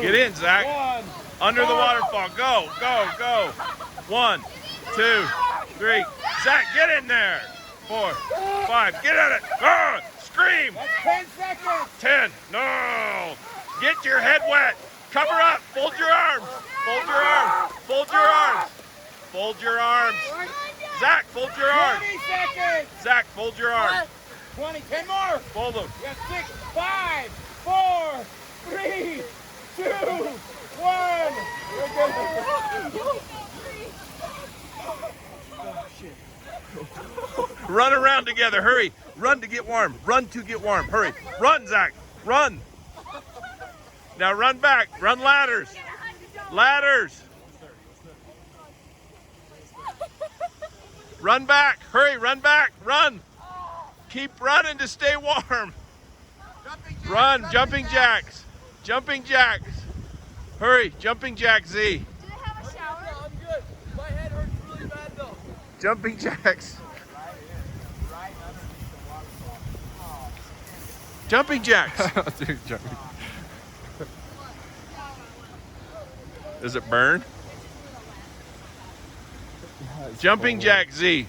Get in, Zach. One. Under the waterfall. Go, go, go. 1, 2, 3. Zach, get in there. 4, 5. Get at it. Ah, scream. That's 10 seconds. 10. No. Get your head wet. Cover up. Fold your arms. Fold your arms. Fold your arms. Fold your arms. Zach, fold your arms. 20 seconds. Zach, fold your arms. 20. 10 more. Fold them. You got 6, 5, 4, 3, 2, 1. Run around together. Hurry. Run to get warm. Run to get warm. Hurry. Run, Zach. Run. Now run back. Run ladders. Ladders. Run back. Hurry. Run back. Run. Keep running to stay warm. Run. Jumping jacks. Jumping jacks. Hurry. Jumping jack Z. Do they have a shower? I'm good. My head hurts really bad though. Jumping jacks. Jumping jacks. Dude, jumping. Does it burn? Jumping jack Z.